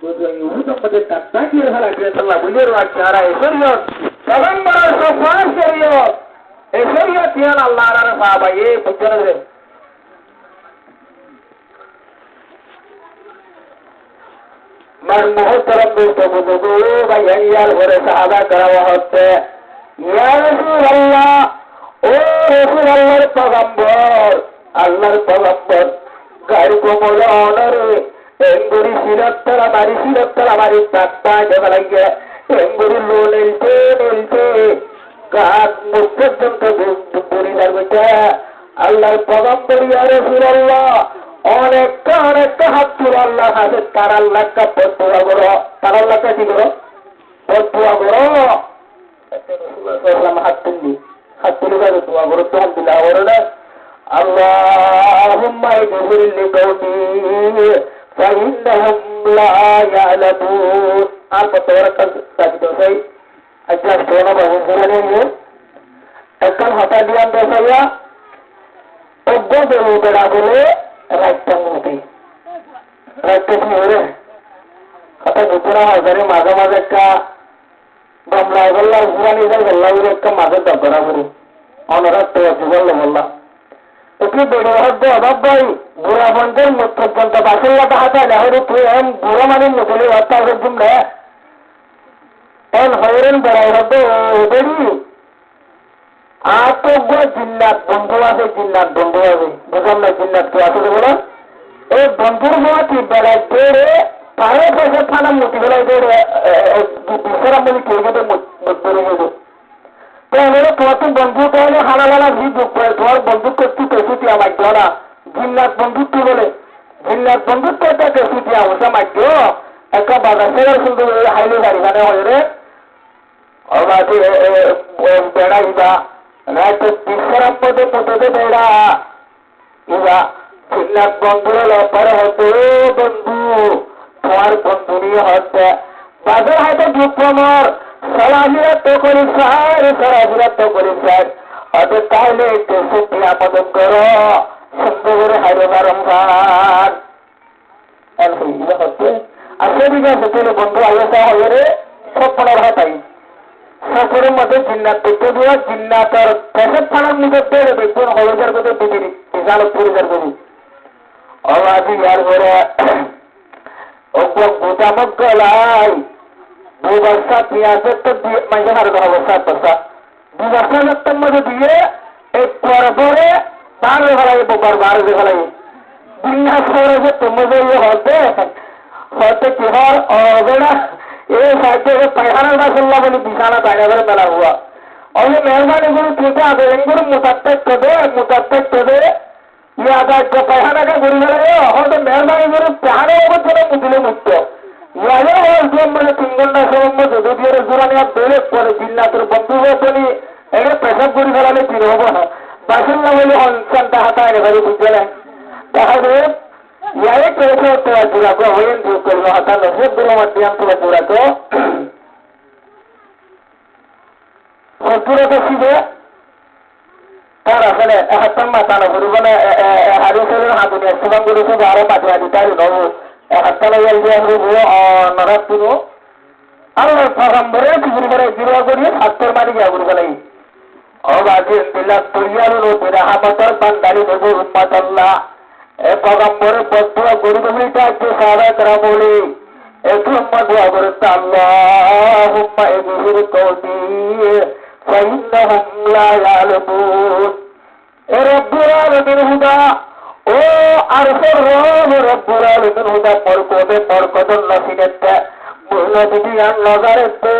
udah tak kira hal dia telah beliau acara serius. Saban bara safar serius. Serius dia Allah rana sahabat ye pujar. Mar muhtaram dosto buzugo bayan yar hore sahaba karawa hotte. Ya Rasulullah, oh Rasulullah pagambar, Allah pagambar. Gari ko mola honore. Enguri sirattala mari tatta jabalage enguri lonelte kaat mukaddanto buri darbaja Allah pagambar ya Rasulullah onek hattur Allah hase tarallaka potwa goro tarallaka digoro potwa goro Rasulullah sallallahu alaihi hattur goro potwa goro to bila orona Allahumma ighfir li qawmi فإنهم لا يعلمون ألف تورك سجد سي أجل سونا بهذا أكل هذا ديان دسايا أبغى بلو بلابله رأيت موتي رأيت سيره هذا بطورا هذا ماذا ماذا كا بملا والله زماني ذا والله يركب ماذا دبرا بري أنا رأيت وجبال والله Oke, benar ada bayi. Bura bandar mutlak basel bahasa lahir itu yang bura mana mutli waktu berjumlah. En hairan berawal beri. Atau gua jinnat banduase. Bukan jinnat kuasa bola. Bandur mati balai beri. Para pasal mana muti balai beri. Bisara muli kerja tu mutberi itu. Kalau tuatu bandu kalau halal hidup, tuar bandu kerja kesuti amat jona, jinnat bandu tu boleh, jinnat bandu kerja kesuti amat sama jo, eka bagai segar sundur highly hari mana orang ni, orang tu beda juga, nanti pisara pada beda, juga jinnat bandu lepar hote bandu, tuar bandu ni hote, bagai hote jupamor. Salahirat to korisar, Ada tahle itu setiap madam karo, sendiri hari baramkan. Alhamdulillah hote. Asal juga betul bantu ayah saya hari, सब पढ़ा रहता है सफर मध्य जिन्ना तो दुआ जिन्ना तर कैसे पढ़ा मुझे तेरे बेचों होले जर को तो बिजली इसाल पूरी जर को भी और आज यार बोले ओको बुता मत गलाई बुवर्षा पियासे तो मैं हर बार बुवर्षा जब तक मुझे दिए एक परबोरे बार गलाई बार गलाई जिन्ना सोरे से तुम मुझे ये होते किहर और बेड़ा ये साइड से पैखाना का सुल्ला बनी दिखाना पैगावर बना हुआ और ये मेहरबानी गुरु ठीक है गुरु मुतत्तक कर दे ये आता जो पैखाना का गुरु है और तो मेहरबानी गुरु प्यारे हो चलो मुझे मुझको यारे और जो मैंने तिंगंडा सोम में दो दिए जुराने आप देले पर जिन्ना तो बंदू हो तो नहीं ऐसे पैसा गुरु वाला ने तीनों होगा बासिल ना बोले हम संता हटा है घर बुझे ले ताहरे यारे कैसे होता है जुरा को वही जो करना होता है लोग गुरु मध्यान्ह तो जुरा को और जुरा तो सीधे तारा सने हत्तम माता ना गुरु बने हारी से ना दुनिया सुबह गुरु से बारह पाँच आदिता ही नो हत्तम यार जो हम लोग और नरक तीनों अरे फरम बड़े गुरु बने जुरा को ये हत्तर मारी गया गुरु बने और आज दिला तुरिया लो तेरा हमतर बंदारी देखो उम्मत अल्लाह पैगंबर बद्दुआ गुरुमिता के सारा करामोली ऐसे उम्मत हुआ गुरुता अल्लाहुम्मा इग़फिर क़ौमी फ़इन्नहुम ला यालमून ए रब्बुल आलमीन हुदा ओ अरसर रब्बुल आलमीन हुदा परकोदे परकोदन नसीनते मुहला दिदियान नजारते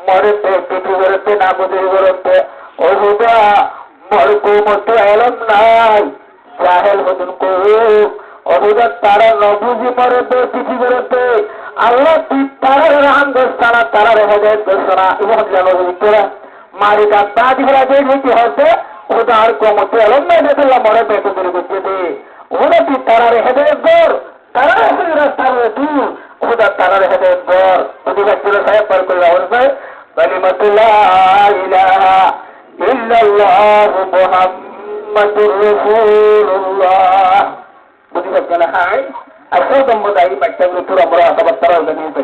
मरते पृथ्वीरते नाबुदिरते ओ हुदा मरको मत एलम नाई जाहेल होदन को अबुदा तारा नबुजी मरते तिथि मरते अल्लाह ती तारा रहम दस्ताना तारा रहदे दस्ताना इबो जानो बितरा मारी का बादी भरा दे की होते उदार को मते अलम में देखला मरे पे तो गुरु बच्चे दे उदा ती तारा रहदे गोर तारा रहदे रास्ता में तू उदा तारा रहदे गोर उदी बच्चे साहब पर कोई और से कलिमतुल्ला इलाहा इल्लल्लाहु मुहम्मदुर रसूलुल्लाह बुद्धि सबका है আসল দম্বদায়ী বাচ্চাগুলো তোর আমরা কথাবার্তা organize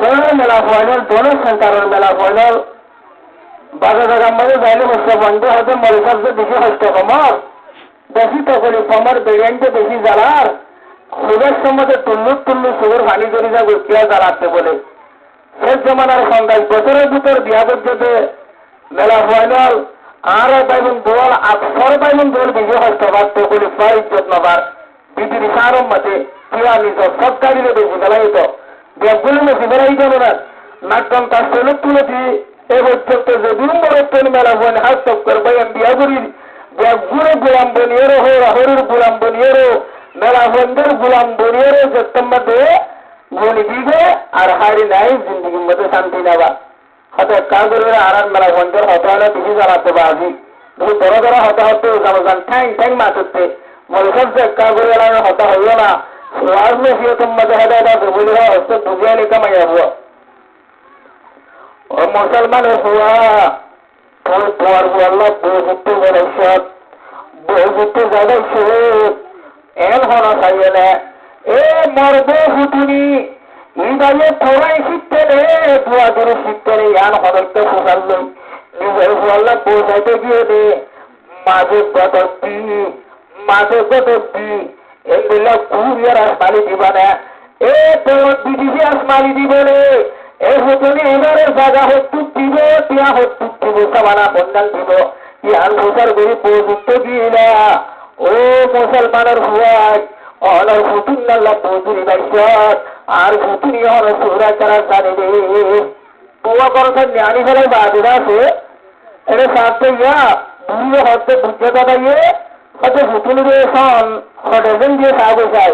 দোনের মেলা ফাইনাল দোনের সেন্টারের মেলা ফাইনাল বাজার জায়গার মধ্যে যাইলে হচ্ছে বন্ধ হতে মরিচার যে বেশি হচ্ছে কমর বেশি তখনই কমর বেরিয়ানতে বেশি জ্বালার সুদের সম্বন্ধে তুল্লু সুগর ভানি করি যা গোষ্ঠীরা জ্বালাতে বলে শেষ জমানার সন্ধ্যায় বছরের ভিতর বিয়া পর্যন্ত মেলা ফাইনাল আর বাইমন দোল আকসর বাইমন দোল বেশি হচ্ছে বার তখনই ফর ইজ্জত নবার বিধির সারম মতে কিয়া নিজ সব গাড়িলে বেশি জ্বালাই তো ব্যাগগুলো মেশি বেড়াই যাবে না নাটন তার সেলুক তুলে দিয়ে এই পর্যন্ত যে বিলম্বরত্বের মেলা বন হাত চক্কর বাইন বিয়া করির ব্যাগগুলো গোলাম বনিয়েরও হরির গোলাম বনিয়েরও মেলা বন্ধের গোলাম বনিয়েরও যত্তম মধ্যে গনি দিবে আর হারি নাই জিন্দগির মধ্যে শান্তি নেবা হয়তো কাগরের আর মেলা বন্ধের হতে হলে বেশি জ্বালাতে বা আজি বহু বড় হতে হতে জানো ঠ্যাং মাতুতে মরিসব যে কাগরে হতে হইল না সুয়াজ में फिर तुम मजहदा बोली है उससे दुनिया ने कमाया हुआ और मुसलमान हुआ तो द्वार हुआ अल्लाह बहुत बड़ा शक बहुत ज्यादा शोक एन होना चाहिए ना ए मर्दो हुतुनी इदाये थोड़ा शिखते ने दुआ दुरु शिखते ने यान होनते फुसल लो निजे हुआ अल्लाह बोझाते गिए ने माजे गदती এগুলো কুরিয়ার আসমানি জীবনে এ তোর বিদেশি আসমানি জীবনে এ হতনি এবারে জায়গা হত্যু দিব তিয়া হত্যু দিব সাবানা বন্ধান দিব ইয়ান ভোসার গরি প্রযুক্ত দিলা ও মুসলমানের হুয়াই অনর হুতুন্নাল্লাহ বৌধুরি বাইশত আর হুতুনি হল সুরা করা জানি রে পোয়া করতে জ্ঞানী ফেলে বাদিরা আছে এটা সাথে ইয়া বুড়িয়ে হতে বুঝতে দাঁড়িয়ে হয়তো হুতুনি দিয়ে সন হটেন দিয়ে সাহায্য চাই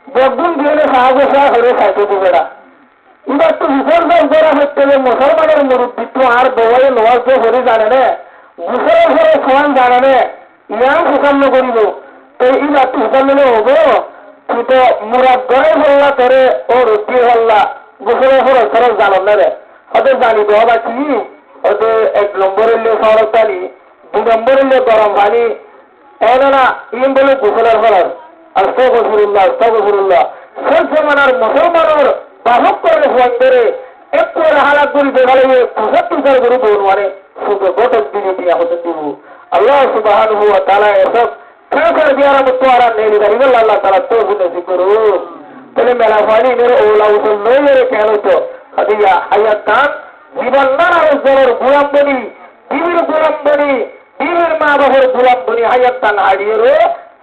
যখন দিয়ে সাহায্য চাই হলে খাইতে দিবে না এবার তো বিসর্জন করা হচ্ছে যে মুসলমানের মুরব্বিত্ব আর দোয়াই নোয়াজ হরে জানে না ঘুষের ঘরে সমান জানে না ইয়ান সুসান্ন করিব তো এবার তো সুসান্ন হবো তুই তো মুরাব্বাই হল্লা করে ও রুটি হল্লা ঘুষের ঘরে খরচ জানো না রে হয়তো জানি তো বা কি হয়তো 1 নম্বরের লিয়ে খরচ জানি 2 নম্বরের লিয়ে গরম পানি এনা ইম বলে গোসলের ফলার আস্তাগফিরুল্লাহ শেষ জমানার মুসলমানের বাহক করে ফোন করে এক করে হালাত করি দেখালে 75 গরু বোন মানে শুধু গোটক দিনে দিয়া হতে দিব আল্লাহ সুবহানাহু ওয়া তাআলা এসব ফেরফের দিয়ারা মুতওয়ারা নেই দিবেন আল্লাহ তাআলা তৌফিক নসিব করো তাহলে মেলা ফানি মেরে ওলা উসল নই মেরে কেন তো হাদিয়া হায়াত খান জীবন না জনের গোলাম বনি বিবির গোলাম বনি বিবির মা বাবার গোলাম বনি হায়াত খান হারিয়ে রে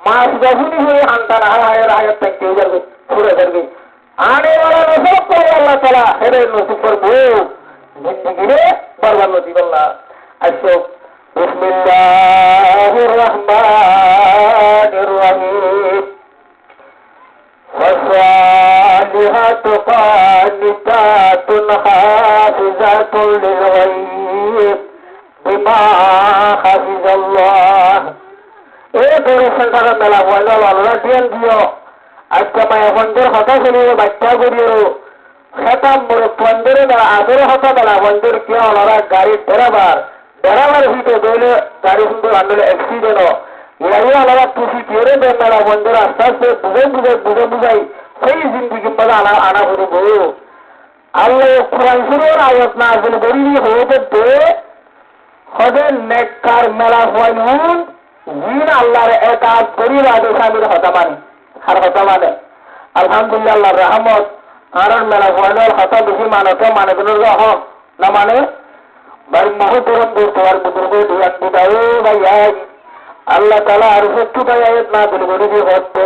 মাস যখনই হয়ে আনতান হায়াত খান কেউ যাবে ছুড়ে যাবে आने वाला नसीब को अल्लाह ताला हेरे नसीब पर वो जिंदगी में बर्बाद नसीब अल्लाह अशोक बिस्मिल्लाहिर्रहमानिर्रहीम फसालिहातु कानितातुन हाफिजातुन लिलगैब बिमा हाफिजल्लाह ए दोनों संसार मेला वाला अल्लाह दियन दियो আজকে মায়া বন্ধের হতা শুনিয়ে বাচ্চা করিও খেতাম মোড় বন্ধের মেলা আসরে হতা মেলা বন্ধের কে ওনারা গাড়ি ড্রাইভার ভিতরে দৌড়ে গাড়ি সুন্দর আন্দোলন অ্যাক্সিডেন্ট ইয়াই ওনারা টুসি কেড়ে দেন মেলা বন্ধের আস্তে আস্তে বুঝাই সেই জিন্দিগি মধ্যে আনা করব আল্লাহ কোরআন শরীফের আয়াত নাযিল করিনি হতে দে হবে নেককার মেলা হয়ুন জিন আল্লাহর ইতাআত করি আদেশ আমির হতা মানে আর কথা মানে আলহামদুলিল্লাহ আল্লাহর রহমত আর মেলা ওয়ালার কথা বেশি মানতে মানে কোন রহ না মানে বার মহতরম দোয়ার বুজুর্গ দিয়ান দিদাও ভাইয়া আল্লাহ তাআলা আর সত্যি আয়াত না দিল বলি হচ্ছে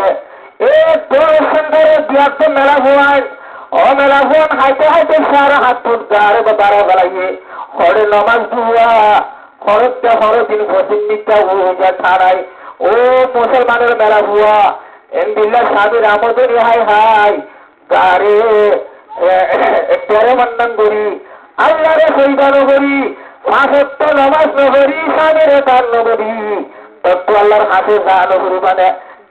এ তো সুন্দর দিয়াতে মেলা হয় ও মেলা হয় হাইতে সারা হাত ফুট গারে বারা বাড়াইয়ে হরে নামাজ দুয়া হরে দিন ঘসিন নিতা হয়ে যা ছাড়াই ও মুসলমানের মেলা হুয়া এমবিল্লাহ স্বামীর আমদের হাই গারে তেরে মন্নন করি আল্লাহরে সইদানো করি 5 ওয়াক্ত নামাজ নকরি স্বামীরে দান নকরি তত্ত্ব আল্লাহর হাতে দান করি মানে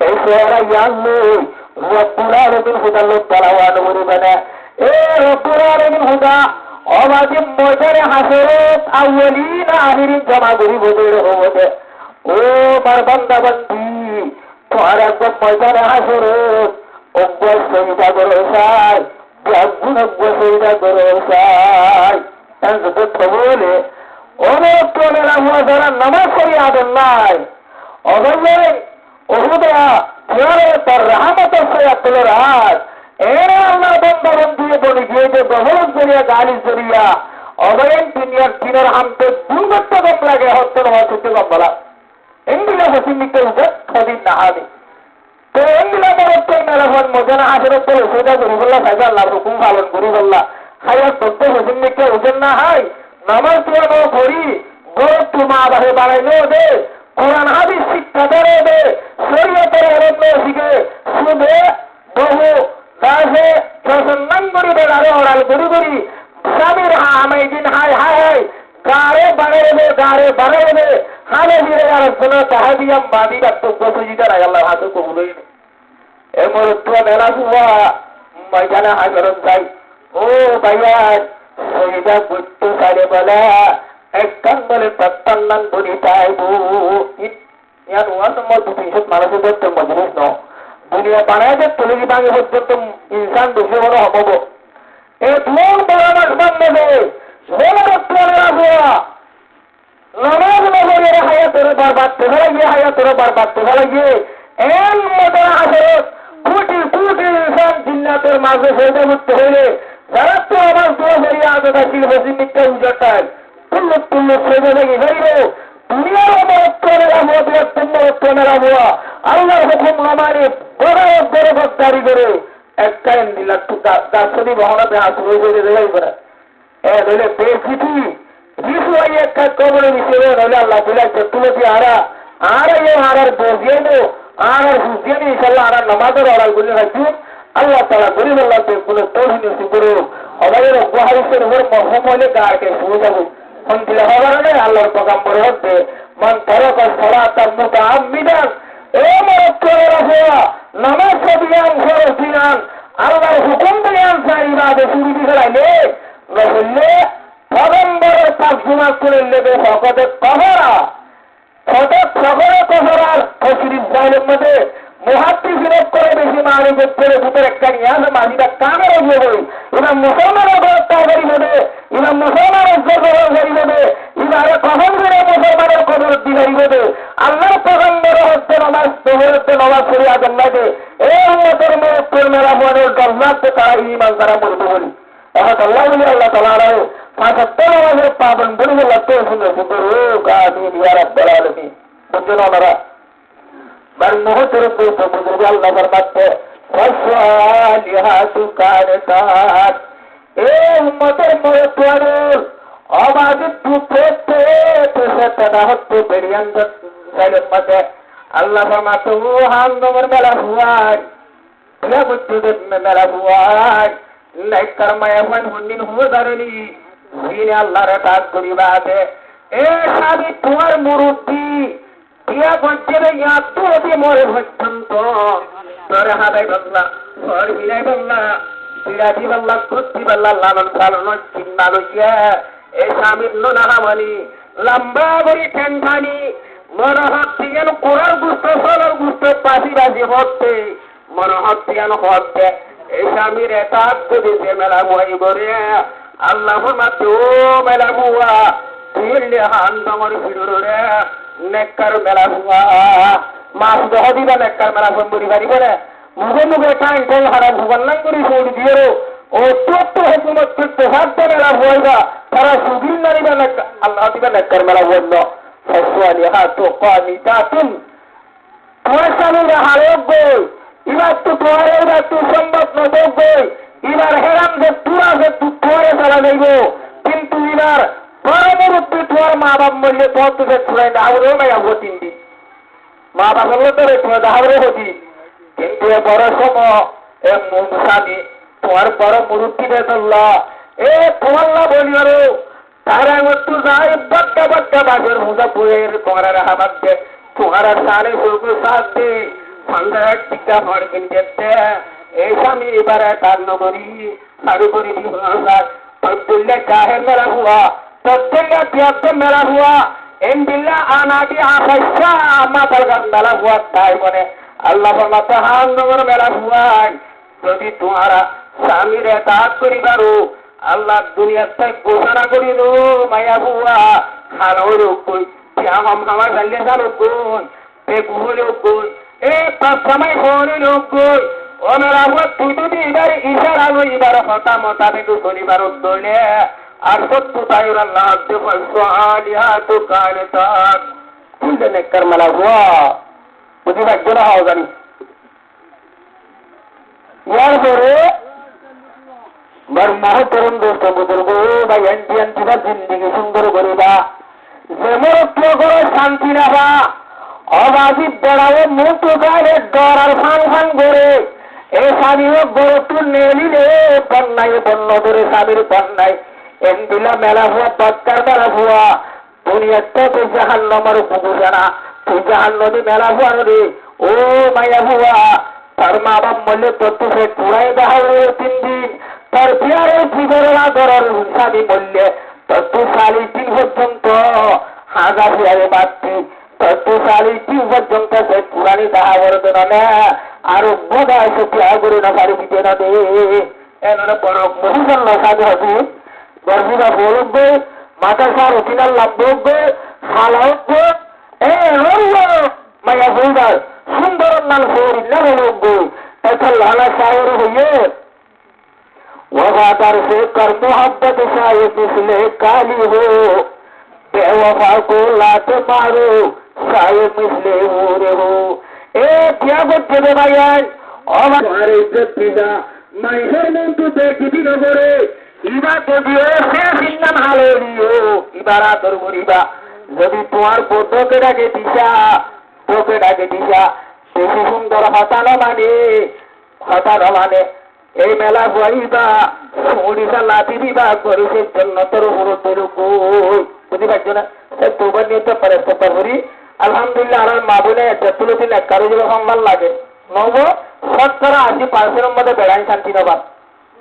এই সোহরা ইয়াল্লু রব্বুল আলামিন হুদাল্লাহ তাআলা নকরি মানে এ রব্বুল আলামিন হুদা অবাজিব ময়দানে হাসরত আউয়ালিন আখিরিন জমা করি বদরে হবে ও মার বান্দা বান্দি তোমার একদম ময়দানে আসরে অভ্যাস সুবিধা করে চাই একগুণ অভ্যাস সুবিধা করে চাই তো বলে অনেক মেলা হুয়া যারা নামাজ করি আদর নাই অবশ্যই ওহুদা তার রাহমতের সে তুলে রাত এর আল্লাহ বন্ধন দিয়ে বলে গিয়ে যে গহরত জড়িয়া গালি জড়িয়া অবয়ন দুনিয়ার দিনের হামতে দুর্গত্ব কম লাগে হত্যা হওয়া সত্যি কম বলা এগুলো হসিমিকে উঠে খদিন না হাবি তো এগুলো মরত্বের মেলাফোন মজানা হাসের বলে সেটা করি বললা খাইবা আল্লাহ হুকুম পালন করি বললা খাইয়ার তথ্য হসিমিকে উঠেন না হয় নামাজ তুয়ানো করি গরত মা বাহে বাড়াইলেও দে কোরআন হাদিস শিক্ষা ধরে দে শরীয়তের অরণ্য শিখে সুদে বহু কাছে সসন্মান করি বেড়ারে ওরাল করি করি স্বামীর আমি দিন হাই হাই হাই গাড়ে বাড়াইবে দে হালে ফিরে আর কোনো তাহাবিয়াম বাদি বক্তব্য সুজিতা রায় আল্লাহ হাতে কবুলই এ মরত্ব মেলা হুয়া ময়দানে হাজরত যাই ও ভাইয়া সহিদা গুত্তু সারে বলা একখান বলে তত্তান্নান বলি চাইবো ইয়ার ওয়াসমত দুইশত মানুষের ধরতে মজলিস ন দুনিয়া বানায় যে তুলসী ভাঙে পর্যন্ত ইনসান দুশো বড় হব এ তুমন বড় মাস বান্ধবে নমাজ নগরের হায়াতের বারবার তেফা লাগিয়ে হায়াতের বারবার তেফা লাগিয়ে এন মতো হাসরত কোটি কোটি ইনসান জিন্নাতের মাঝে সৈদে মুক্ত হইলে যারা তো আমার দোয়া করিয়া আদা শিল্প সিন্নিকটা উজাটায় তুল্লু সৈদে লেগে যাইব দুনিয়ার মরত্বের আবহাওয়া বৃহত্তম মরত্বের আবহাওয়া আল্লাহর হুকুম নামানি বড় দাঁড়ি করে একটা দিলা দার্শনিক বহনাতে হাত রয়ে যাই করে এ নইলে বেশিটি কিছু একটা কবরের হিসেবে নইলে আল্লাহ দিলাইছে তুলসী হারা আর হারার বসিয়ে নো আর বুঝিয়ে নি ইনশাল্লাহ আর নামাজের অর্ডার করে রাখছি আল্লাহ তালা গরিব আল্লাহ কোনো তৌহিনী শুকুরু আমাদের গুহারিসের উপর মহম হলে গাড়কে শুরু যাবো মন দিলে হবার নেই আল্লাহর পকাম্বর হচ্ছে মন তরক সরা তার মোটা আমিদান এ মরত্বের আবহাওয়া নামাজ সবিয়ান সরসিয়ান আল্লাহর হুকুম দিয়ান সাইবাদে শুরু দিলাইলে নজরলে পগম্বরের তার্জুমা করে নেবে ফকতে কহরা ফটক সকলে কহরার ফসিরিফ জাইলের মধ্যে মুহাদ্দিস বিরোধ করে বেশি মারি করে ভিতরে একটা নিয়ে আসে মাঝিটা কামের অভিযোগ হই এবার মুসলমানের গরত্তা করি হবে এবার মুসলমানের জগর করি হবে এবারে কখন করে মুসলমানের কবর দিনারি হবে আল্লাহর পগম্বর হচ্ছে নমাজ তোহরতে নমাজ করি আদম লাগে এই উম্মতের মরত্বের মেলা মনের গজনাতে তারা ইমান তারা বলতে বলি এখন আল্লাহ বলি আল্লাহ তালা রায় পাঁচাত্তর আমাদের পাবন বলি লাগতে শুনে সুন্দর ও গাছি ইয়ারাত বলা আলমি বুঝছেন ওনারা বার মুহূর্তের বুঝবে আল্লাহ ফরমাচ্ছে ফসলিহাতু কানতাত এ উম্মতের মরত্বের অবাধিত দুঃখে তেসেতা হচ্ছে বেরিয়ান জাইলের মধ্যে আল্লাহ ফরমাচ্ছে ও হান্দমের মেলা হুয়াই ইয়া বুঝতে মেলা হুয়াই লাইকার মায়া হন হুন্দিন হুয়া ধরেনি জিনে আল্লাহর কাজ করিবা আছে এ সাবি তোমার মুরুব্বি ইয়া গজ্জেবে ইয়া তুই মরে পর্যন্ত তোরে হাদাই বললা তোর বিলাই বললা বিরাটি বললা কুত্তি বললা লালন পালন চিন্তা লইয়া এ স্বামীর নাহামানি লম্বা করে ঠেনখানি মনোহর দিয়েন কোরার গুস্ত সরর গুস্ত পাশি বাজি হচ্ছে মনোহর দিয়েন হচ্ছে এই স্বামীর এটা দিতে মেলা বই করে আল্লাহ মাত্র ও মেলা বুয়া তুইলে হান তোমার ভিড়রে নেককার মেলা বুয়া মাছ দহ দিবা নেককার মেলা সম্বরি পারিব না মুখে মুখে টাইম টাইম হারা ভুবন্নান করি সৌদি দিয়ে ও তত্ত্ব হুকুমত করতে হাত মেলা বুয়াইবা তারা সুদিন নারিবা আল্লাহ দিবা নেককার মেলা বলল ফসওয়ালি হাত কানিতাতুন তোমার স্বামীরা হারোগ্য এবার তো তোমার এবার তো সম্ভব নযোগ্য এবার হেরাম যে তুরা যে তোরে চালা যাইব কিন্তু এবার পরবর্তী তোমার মা বাপ মরলে তোমার তো ছুড়াই দাহাবরেও নাই আবো তিন দিন মা বাপ হলে তো তোমার দাহাবরে হতি কিন্তু এ বড় সম এ মুসানি তোমার বড় মুরুব্বী বেতল্লা এ তোমাল্লা বলি আরো তারা একটু যাই বাক্কা বাক্কা বাসের হুজা বইয়ের তোমার হামাত দে তোমার সালে সরু সাথ দে সন্ধ্যার টিকা ফড় কিনতে এই স্বামী এবারে তার নগরী সারু করি দিল্লা চাহে মেলা হুয়া তত্তল্লা তিয়াত্ত মেলা হুয়া এন দিল্লা আনাদি আশা আমা তালগান মেলা হুয়া তাই বনে আল্লাহ ফরমাতে হান নগর মেলা হুয়াই যদি তোমারা স্বামীর এতাত করি পারো আল্লাহ দুনিয়ার তাই ঘোষণা করি দো মায়া হুয়া হালো লোক কই হম হামার ফেললে যা লোক কই বেকু লোক কই তার সময় হরে লোক কই ও মেলা হুয়া তুই যদি এবার ইশারা লো এবার হতা মোতাবেক শনিবার উদ্দনে আর সত্য তাই আল্লাহ সালিহাতু কানিতাত কুল নেকর মেলা হুয়া বুঝি ভাগ্য না হওয়া জানি ইয়ার পরে মহতরম দোস্ত বুজুর্গ ভাই এনটি বা জিন্দিগি সুন্দর করিবা যেমন করো শান্তি নাবা অবাজিত বেড়াও মুখ গায়ে ডর আর ফান ফান করে এ স্বামীও গরু নেলিলে বন্যায় বন্য ধরে স্বামীর বন্যায় এন্দিলা মেলা হওয়া দরকার মেলা হওয়া দুনিয়াতে তুই জাহান নমার বুঝু জানা তুই জাহান নদী মেলা হওয়া নদী ও মায়া হওয়া তার মা বাপ মূল্যে প্রত্যুষে চূড়াই দেখা হয়ে 3 দিন তার বিয়ারের জীবনা ধরার স্বামী মূল্যে তত্ত্ব 3.5 পর্যন্ত হাজা ফিরারে বাড়তি তত্ত্ব 3.5 পর্যন্ত সে পুরানি দেখা করতে না আরো বোধ হয় সে বিয়া করে না পারি দিতে না দে এনে বড় মহিষণ স্বামী হবে গর্ভীরা বলবে মাথা সার অতিনার লাভ বলবে শালা উঠবে মায়া বলবার সুন্দর নাম শরীর না বলবে এখন লালা শাহর হইয়ে वफादार से कर मोहब्बत शायद इसलिए काली हो बेवफा को लात मारो शायद इसलिए हो रे हो क्या করতে রে ভাইয়ান আমার ইজ্জত দিদা মাইহের মন তো দেখি নগরে ইবা তো দিও সে সিন্নাম হালে দিও ইবারা তোর গরিবা যদি তোমার বদ্ধকে ডাকে দিশা তোকে ডাকে দিশা বেশি সুন্দর হতানো মানে এই মেলা হইবা ওড়িশা লাঠি দিবা করেছে জন্য তোর হলো তোর বুঝতে পারছো না তোবার নিয়ে তো চেষ্টা করি আলহামদুলিল্লাহ আমার মা বোনে তেতুলো দিন কারো যদি সম্মান লাগে নব 80% মধ্যে বেড়াই শান্তি নবা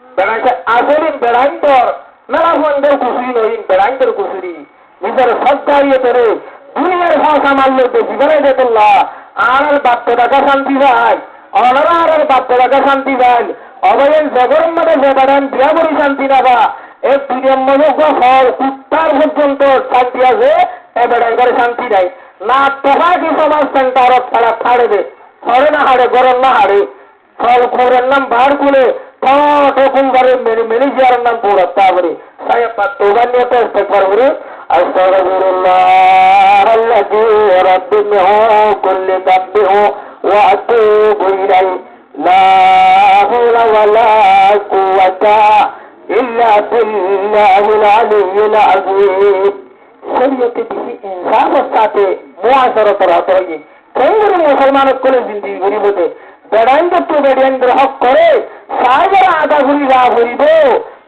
বেড়াই আসলে বেড়াই তোর মেলা বন্ধের খুশি নইন বেড়াই তোর খুশি নিজের সব দাঁড়িয়ে তোরে দুনিয়ার ভাষা মারলে বেশি বেড়াই দে তোল্লা আর বাপ্য টাকা শান্তি যায় অনারা আর বাপ্য টাকা শান্তি যায় অবয়ের জগরের মধ্যে বেড়ান বিয়া করি শান্তি নাবা এই দুনিয়ার মধ্যে ফল উত্তর পর্যন্ত শান্তি আছে এ বেড়াই করে শান্তি নাই না তোহা কি সমাজ সেন্টার ছাড়া ছাড়ে দে হরে না হাড়ে গরম না হাড়ে ফল খোরের নাম বার খুলে ঠকুম করে ম্যানেজারের নাম পড়া তারপরে তোগার নিয়ে তো ইস্তেগফার করে আস্তাগফিরুল্লাহ আল্লাযী রাব্বি মিন কুল্লি যাবি ওয়া আতুবু ইলাইহি লা হাওলা ওয়ালা কুওয়াতা ইল্লা বিল্লাহিল আলিয়্যিল আযীম শরীয়তে বেশি ইনসাফের সাথে মুআশারাত রাখতে হবে কেন্দ্র মুসলমান কোলে জিন্দেগি গরিবতে বেড়াইন্দ্র তো বেড়িয়ান্দ্র হক করে সাগর আদা ঘুরি যা ঘুরিব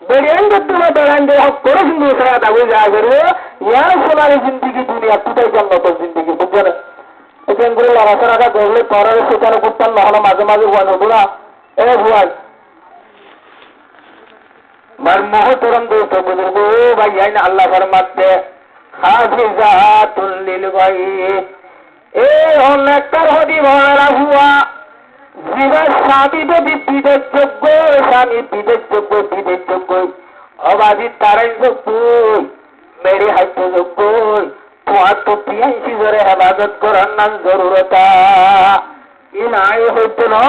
বেড়িয়ান্দ্র তো বেড়াইন্দ্র হক করে কিন্তু আদা ঘুরি যা করবো ইয়ার সোনার জিন্দিগি দুনিয়া তুটাই জন্নত জিন্দিগি বুঝছো না এখান করে লড়াচড়া আদা করলে পরের সেখানে করতাম না হলো মাঝে মাঝে ভুয়ান হবো না ভুয়ান মহতরম দোস্ত বুজুর্গ ভাই আইন আল্লাহ ফরমাতে হাফিজাতুল লিল গায়ব অনেকটার হদি ভরা হুয়া জীবের স্বামী যদি বিদেশযোগ্য স্বামী বিদেশযোগ্য অবাধিত তারাই যোগ্য মেরে হাইতে যোগ্য তোমার তো 83 জোরে হেফাজত করার নাম জরুরতা ই নাই হইতো না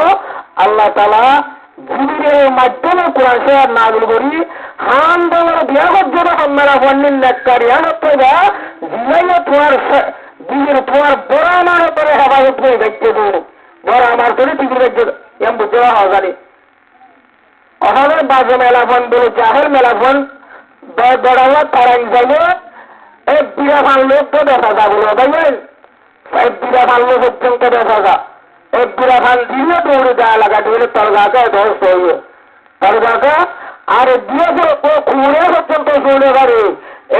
আল্লাহ তাআলা জিবরিলের মাধ্যমে কোরআন শরীফ নাযিল করি হান দলের বিয়াগত জন্য আমরা বন্নিন নেককারিয়া নতবা জিলাইয়া তোমার দিনের তোমার বড় আমার উপরে হেফাজত করে দেখতে দেবে বড় আমার করে টিভি দেখতে এম বুঝতে পারা জানি অহাদের বাজে মেলাফোন বলে জাহের মেলাফোন বড়াওয়া তারাই যাবো এক বিরা ভান লোক তো দেখা যাবো ভাইবেন এক বিরা ভান লোক পর্যন্ত দেখা যা এক বিরা ভান দিলে দৌড়ে গায়ে লাগা দিলে তোর গাছে ধস্ত হইবে তোর গাছে আর দিয়ে ও খুঁড়ে পর্যন্ত শুনে পারে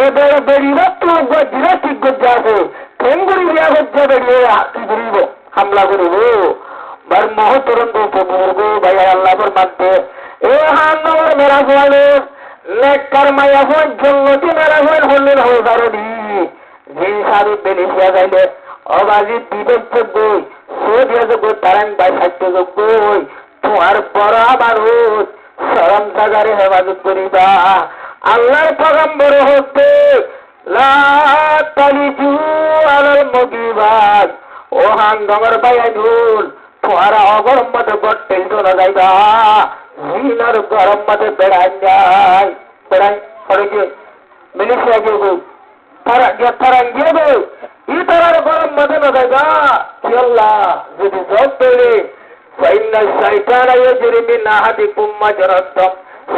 এদের বেরিয়ে তো দিলে ঠিক করতে আছে ঠেঙ্গুড়ি বিয়া করতে বেরিয়ে কি করিব হামলা করিব বার মহতরম দোস্ত ভাই আল্লাহর মানতে এ হান নম্বর মেরা ফোয়ালে নেককার মায়া ফোন জন্নতি মেরা ফোন হলেন হয়ে পারো নি যে সারি বেনিসিয়া যাইলে অবাজি বিবেক যোগ্যই সৌদিয়া যোগ্য তারান বাই সাহিত্য যোগ্যই তোমার বড় মানুষ সরম জাগারে হেফাজত করিবা আল্লাহর পয়গম্বর হতে লা তালিজু আলাল মুগিবাত ও হাঙ্গমর বায়ানুল তোমার অগরম মতে বট্টেল চলে যাইবা জিনার গরম মতে বেড়ান যায় বেড়ান পড়ে গিয়ে মিলিশিয়া গিয়ে তারা গিয়ে গো ই তারার গরম মতে না যাইবা কি আল্লাহ যদি জব পেলে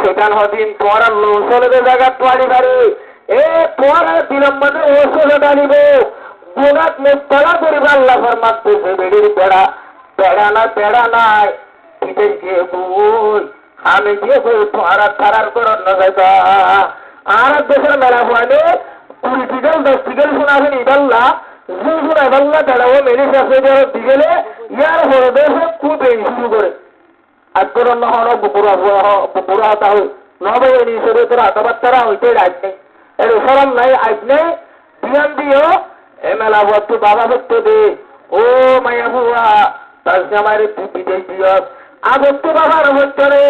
সেখান হদিন তোমার লো চলে জায়গা তোয়ারি বাড়ি এ তোমার বিলম্বনে ও চলে দাঁড়িব গুণাত মুক্তলা করিবা আল্লাহ ফরমাতেছে বেড়ির বেড়া নাই পিঠে গিয়ে বই আমি গিয়ে বই তোমার তারার করন না যাইবা আর দেশের মেলা হয়নি 20 টিকেল 10 টিকেল শোনাবেন ইবাল্লা শুনে বাল্লা দাঁড়াবো মেরে কাছে দিগেলে ইয়ার হয়ে দেশে খুব শুরু করে আজকের অন্য হন বুকুরা হতা হই নবে হিসেবে তোর হাতাবার্তারা হইতে আজ নেই এর সরম নাই আজ নেই বিয়ান দিও এ মেলা ভর্তু বাবা ভক্ত দে ও মায়া বুয়া তার আমার বিদেশ দিও আগত্তু বাবার ভক্তরে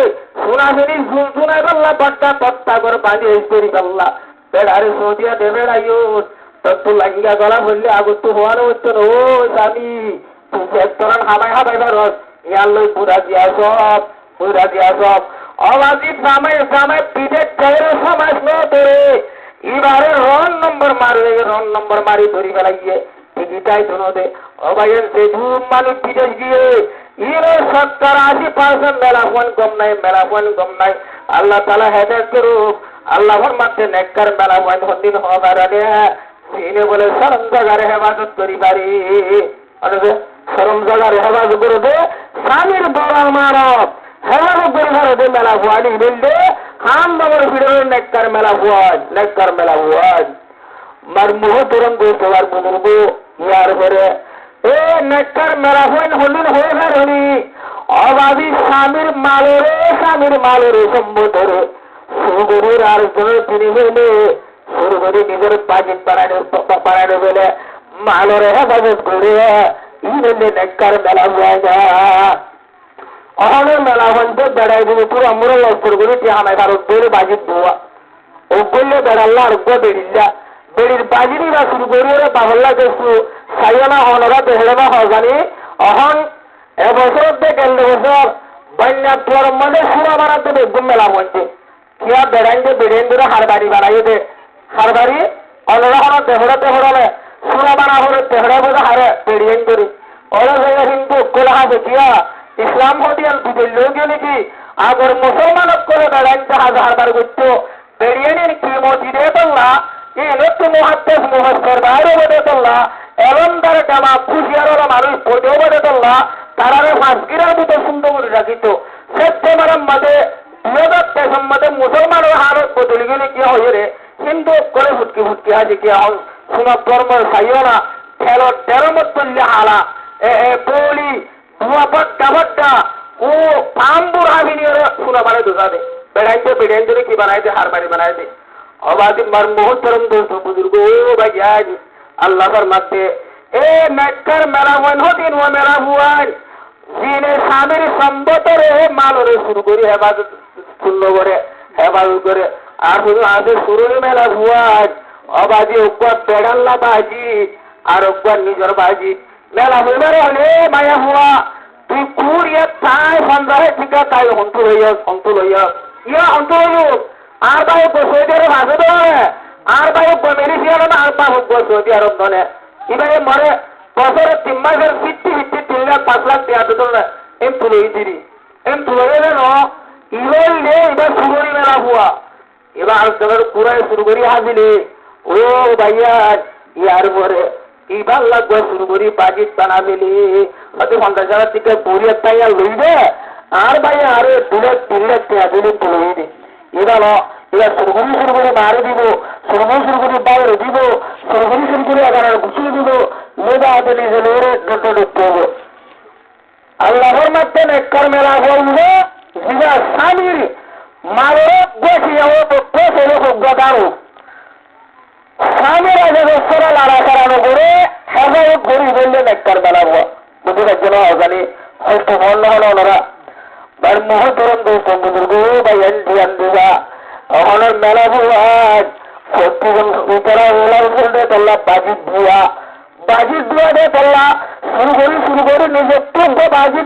শোনাশুনি ঝুল শোনাই পাল্লা পট্টা পট্টা করে পানি করি পাল্লা বেড়ারে সৌদিয়া দেবে রাইও তত্ত্ব লাগিয়া গলা বললে আগত্তু হওয়ানো হচ্ছে ও স্বামী তুমি একতরণ হাবাই ভারত ইয়ার লই পুরা দিয়া সব অবাজিত জামাই পিঠের চাইরে সমাজ নরে এবারে রন নম্বর মারি ধরি বেড়াইয়ে ঠিকইটাই শোনো দে অবাইয়ের সে ধূম মানুষ বিদেশ গিয়ে ইরে 70-80% মেলাফোন কম নাই আল্লাহ তাআলা হেদায়েত করুক আল্লাহ ফরমাতে নেককার মেলাফোন হদিন হবার আগে সিনে বলে শরম জাগারে হেফাজত করি পারি অনেকে শরম জাগারে হেফাজত করে দে স্বামীর বড় মানব হেফাজত করি পারে দে মেলা ফুয়ানি বললে হাম বাবার ভিড়ে নেককার মেলা ফুয়ান মার মুহ তুরন দে তোমার বুজুর্গ ইয়ার পরে এ নেককার মেলা ফুয়ান হলিন হয়ে পারি অবাধি স্বামীর মালেরে সম্বোধরে সুগরুর আর তিনি হইলে শুরু করে নিজের বাজিত বাড়ানো বলে মালরে হেফাজত করে ই বললে নেককার মেলা যায় না অহনের মেলা বলতে বেড়াই দিলে পুরো আমরা লস্কর করে হামাই ভারত বেড়ে বাজিত বোয়া ও বললে বেড়াল্লা আর বেড়িল্লা বেড়ির বাজিরই বা শুরু করি ওরা বাহল্লা দেখছু সাইনা হনরা দেহলে না হজানি অহন এবছর দেখেন বছর বন্যা তোর মধ্যে সুরা বাড়াতে বেগুন মেলা বলছে কিয়া বেড়াই যে বেড়েন ধরে হার বাড়ি বাড়াই দে হারবারি অনরহন তেহড়ে সুরা বানা হলে তেহড়ে বোঝা হারে বেড়িয়েন করি ওরা হিন্দু কোলাহা দেখিয়া ইসলাম হটিয়ান দুধের লোক নাকি আগর মুসলমান করে বেড়াইন জাহাজ হারবার করতো বেড়িয়েন কি মসজিদে তোল্লা এই লক্ষ্য মহাত্মেশ মুহস্তের বাইরে বেড়ে তোল্লা এলম দ্বারা জামা খুশিয়ার মানুষ পটেও বেড়ে তোল্লা তারারে ফাঁসগিরার মতো সুন্দর করে রাখিত সেপ্টেম্বরের মধ্যে 2023 মধ্যে মুসলমানের হার বদলি গেলে কি হয়ে রে হিন্দু করে ফুটকি হাজি কি সুনা ধর্ম সাইও না খেলো ডেরমত করলে হালা বলি ধোয়া পট্টা ও পাম্বুর হাবিনি সুনা মানে দোষা দে বেড়াইতে কি বানাইতে হার বাড়ি বানাইতে অবাধি মার মোহতরম দোষ বুজুর্গ ও ভাই আল্লাহ ফরমাতে এ নেককার মেলা হন হদিন ও মেলা হুয়ান জিনে স্বামীর সম্বতরে মালরে শুরু করি হেফাজত করে আর শুধু আগে শুরুর মেলা ভুয়াজ অবাজি উপর পেড়াল্লা বাজি আর উপর নিজের বাজি মেলা হইবার হলে মায়া হুয়া তুই কুর ইয়ে তাই সন্ধ্যায় ঠিক তাই অন্তর হইয়া ইয়া অন্তর হইব আর বাই সৌদি আরব আসে তো আর বাই মেরিসিয়া না আর পা হোক সৌদি আরব ধনে এবারে মরে বছরে 3 মাসের ভিত্তি 3 লাখ 5 লাখ টাকা দিত না এম তুলে গেলেন এবার শুরুরি মেলা হুয়া এবার পুরাই শুরু করি হাজিলে ও ভাইয়া ইয়ার পরে এবার লাগবে শুরু করি বাজিত বানা দিলি হয়তো 50,000 থেকে 2 টাকা লইবে আর ভাইয়া আরে 2 লাখ টাকা দিলে তুলে দি এবার শুরু করে মারে দিব শুরু করে বাইরে দিব শুরু করে আগার গুছিয়ে দিব মেয়েদা হাতে নিজে লোরে ডুটতে হবে আল্লাহর মাত্রে নেককার মেলা বলবে জিগা স্বামীর মারে বসিয়া ও তো বসে গদারো স্বামীর আগে বছরা লাড়া সারানো করে হেফাজত ঘুরি বললে নেকটার বেলাবো বুঝতে পারছো না জানি হয়তো মন হলো ওনারা বার মহতরম দোস্ত বুজুর্গ বা এন্ডি আন্দিবা ওখানের মেলা বুয়াজ প্রত্যেকজন উপরা ওলার উপরে তোল্লা বাজির দুয়া দে তোল্লা শুরু করি নিজত্ব বাজির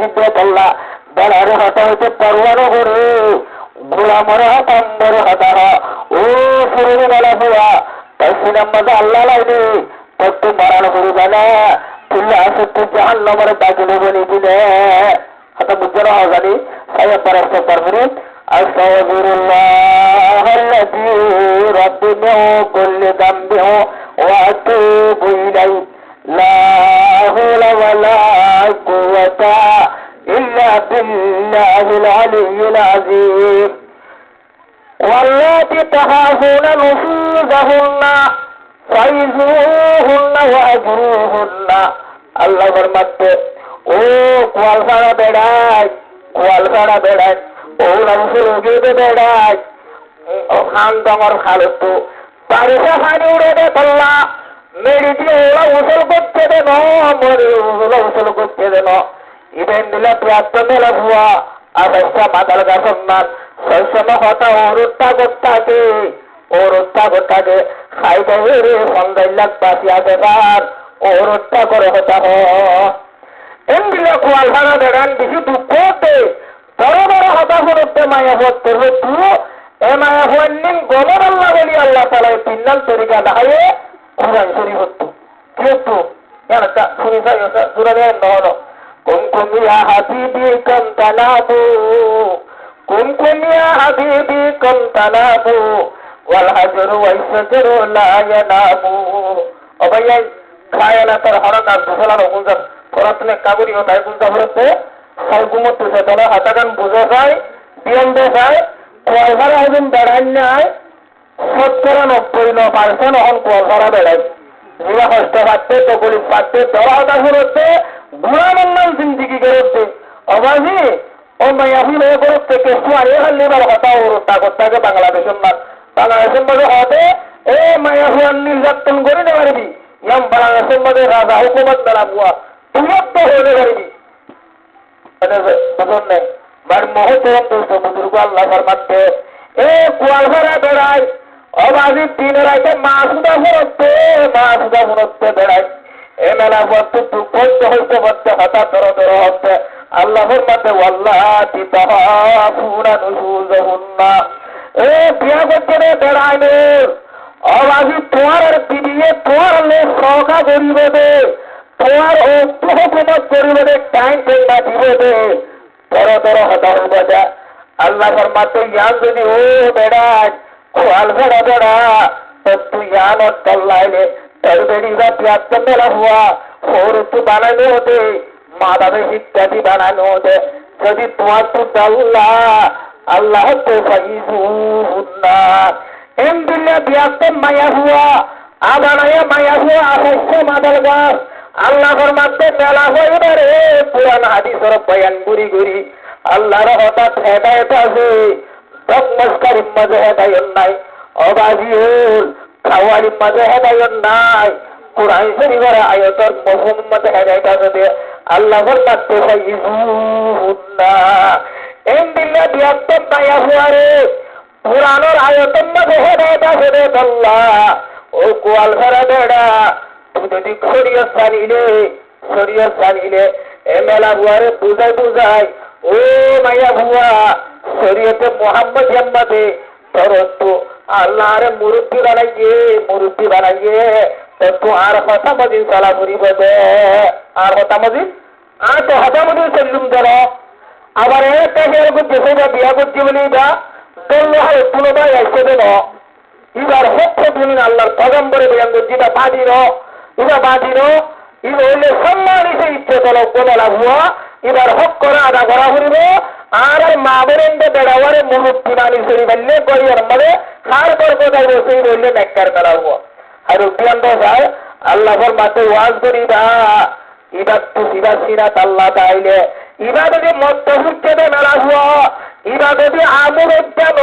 দিয়ে তোল্লা বেলারে হতা হইতে পারওয়ানো করে গোলামর হাতাম্বর হতা ও শুরু মেলা বুয়া তাই সিনেম মধ্যে আল্লাহ লাইনি একটু মারানো করে জানা তুল্লা আসতে জাহান নম্বরে দাখিল বলি দিলে হয়তো বুঝতে না জানি সাহেব পরাস্ত পারবি أستغفر الله الذي ربي من كل ذنب وأتوب إليه لا حول ولا قوة إلا بالله العلي العظيم واللاتي تخافون نشوزهن فعظوهن وأجروهن الله فرماتے ও কোয়ালখানা বেড়ায় ওলাম সুরগিতে বেড়ায় খান ডঙর খালতো বারিশা পানি উড়ে দে তল্লা মেডিটি ওলা উসল করতে দে ওলা উসল করতে দে ইভেন দিলে প্রাপ্ত মেলা ভুয়া আবেশা মাতাল গাছন্নার সবসময় হতা ওরটা গোটাকে খাইতে হেরে সন্ধ্যাইলাক বাঁচিয়া দেবার ওরটা করে হতা এমদিলে কোয়াল ভাড়া বেড়ান বেশি দুঃখ হতে বড় বড় হতাশন হতে মায়া হতে হতু এ মায়া হন্নিন গমর আল্লাহ বলি আল্লাহ তালা তিন্নাল তরিকা দেখায়ে কোরআন শরীফ হতো কি হতো একটা শুনি সুরা দেন নহল কুমকুম ইয়া হাবিবি কাম তানাবু ওয়াল হাজরু ওয়াইসজরু লা ইয়ানাবু ও ভাইয়া খায়লা তোর হরনা দুসলানো গুঞ্জা পরাতনে কাবুরি হতায় গুঞ্জা হরতে সালগুমত তুসে তোলা হাতাগান বুঝে যায় বিয়ন্দে যায় কোয়ালভাড়া একদিন বেড়াই নাই 97% এখন কোয়ালভাড়া বেড়াই জিরা কষ্ট পাচ্ছে তকলিফ পাচ্ছে তোরা হতাশ হচ্ছে বুড়া মান্নাল জিন্দিগি করতে অবাজি ও মায়াফি মেয়ে করতে কেসু আনিয়ে খালি বার হতা ওরটা করতে বাংলাদেশের মাঝে হতে এ মায়াফি নির্যাতন করে নিতে পারবি ইয়াম বাংলাদেশের মাঝে রাজা হুকুমত বেড়া বুয়া তুমিও তো হতে পারবি মহতরম দোস্ত বুজুর্গ আল্লাহ ফরমাতে এ কোয়ালভাড়া বেড়ায় অবাজি দিন রাইতে মাসুদা ফুরতে বেড়ায় এ মেলা বলতে দুঃখ হইতে হঠাৎ ধর হচ্ছে আল্লাহ ফরমাতে ওয়াল্লাহি তাহাফুনা নুশুজহুন্না এ বিয়া করতে বেড়ায় নে অবাজি তোমার বিবিয়ে তোমার লে সখা করিবে দে তোমার হুকুমত করিবে দে টাইম পেয়ে দিবে দে তর হতা হইবে যা আল্লাহ ফরমাতে ইয়ান যদি ও বেড়ায় কোয়াল ভেড়া বেড়া তো তুই ইয়ান তল্লাইলে তোর বেড়িবা প্রাপ্ত মেলা হুয়া ফোরতু বানানো হতে মাদাবে ইত্যাদি বানানো হতে যদি তোমার তো আল্লাহ তো ফাইজুহুন্না এমদিল্লা প্রাপ্ত মায়া হুয়া আবানায়া মায়া হুয়া আশাইছে মাদাল গাছ আল্লাহ ফরমাতে মেলা হইবে রে পুরান হাদিসের বয়ান গুরি আল্লাহর হঠাৎ হেদায়েত আছে মস্কারির মাঝে হেদায়ত নাই অবাজি হল খাওয়ারির মাঝে হেদায়ত নাই কোরআন শরীফের আয়াতের মফহুমের মাঝে হেদায়ত আছে আল্লাহ ফরমাতে ফাইজুহুন্না এমদিল্লা বিয়াত্তর মায়া হুয়ারে পুরানোর আয়াতের মাঝে হেদায়ত আছে রে আল্লাহ ও কোয়াল ভরা বেড়া তুমি যদি শরীয়ত জানিলে এ মেলা ভুয়ারে বুঝাই ও মায়া ভুয়া শরীয়তে মোহাম্মদ জাম্মাতে তরত্তু আল্লাহরে মুরব্বী বানাইয়ে তো আর কথা মজিদ চালা করিব দে আর কথা মজিদ আর তো হতা মজিদ চললুম ধর আবার একটা বিয়া করছি বলি বা দল হয় পুনরায় আসছে দেন এবার হচ্ছে তুমি আল্লাহর পয়গম্বরে বিয়া করছি বা বাঁধির এবার হইলে সম্মান হিসেবে ইচ্ছে চলো কোলা ভুয়া এবার হক করা আদা করা করিব আর মা বেরেন্দ্র বেড়াওয়ারে মুহূর্তি মানি সরি বললে গরিয়ার মধ্যে হার করবো যাইব সেই বললে নেককার করা হবো আর উদ্যান যায় আল্লাহর মাঠে ওয়াজ করিবা এবার তো সিরাত আল্লাহ তাইলে এবার যদি মধ্য হুচ্ছে দে মেলা হুয়া এবার যদি আমুর উদ্যান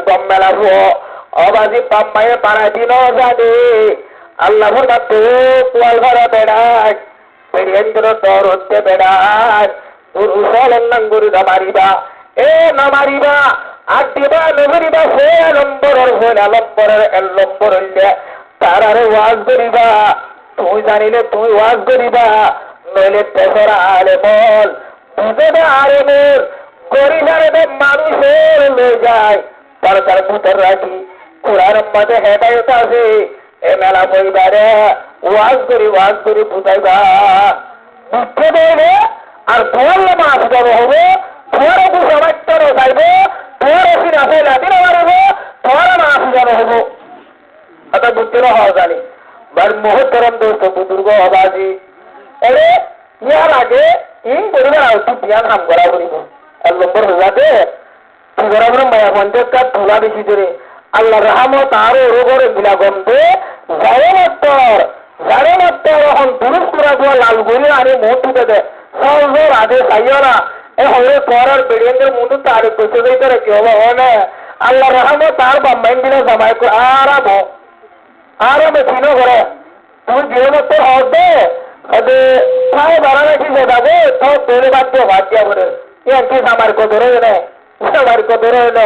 গম মেলা হুয়া অবাজি পাম্মায়ে পাড়া দিন জানে আল্লাহ ভরা তো কুয়াল ভরা বেড়ায় পেরিয়েন্দ্র তোর হচ্ছে বেড়ায় তোর উসলন নাঙ্গুরি নামারিবা এ নামারিবা আর দিবা নগরিবা সে লম্বরের লম্বর হইলে তার আরো ওয়াজ করিবা তুই জানিলে তুই ওয়াজ করিবা নইলে তেসরা আলে বল বুঝে আরে মোর গরিবারে মানুষের লয়ে যায় তার ভিতর রাখি কোরআন মধ্যে হেদায়ত আছে এ মেলা পরিবারে ওয়াজ করি বুঝাইবা বুঝতে দেবে আর তোমার মাছ যাবো হবে তোমার একটু সমাজটা চাইব তোমার ওষুধ আছে লাদিন মারব তোমার মাছ যাবো হবো অর্থাৎ বুঝতে হওয়া জানি বার মুহূর্তরম দোস্ত বুজুর্গ হবাজি এরে ইয়ার আগে ইন পরিবার আউটু বিয়ান হাম করা করিব আর নম্বর হওয়াতে তুগরাবর মায়া পঞ্চায়েত তোলা বেশি ধরে আল্লাহ রহমত আরো রোগরে বিলা গন্ধে যারে মাত্র এখন পুরুষ করা দেওয়া লাল গলি আরে মুখ তুলে দেয় সহজর আগে চাইও না এ হয়ে তোর বেরিয়েন্দ্রের মুন্ডু তার পেছে যাইতে রে কি হবো হনে আল্লাহ রহমত তার বাম্মাইন দিলে জামাই আরামে চিনো করে তুই জীবন তো হবে তাই বাড়া রাখি যাবো তো তোরে বাদ দিয়া করে কি আমার কত রয়ে আমার কত রইল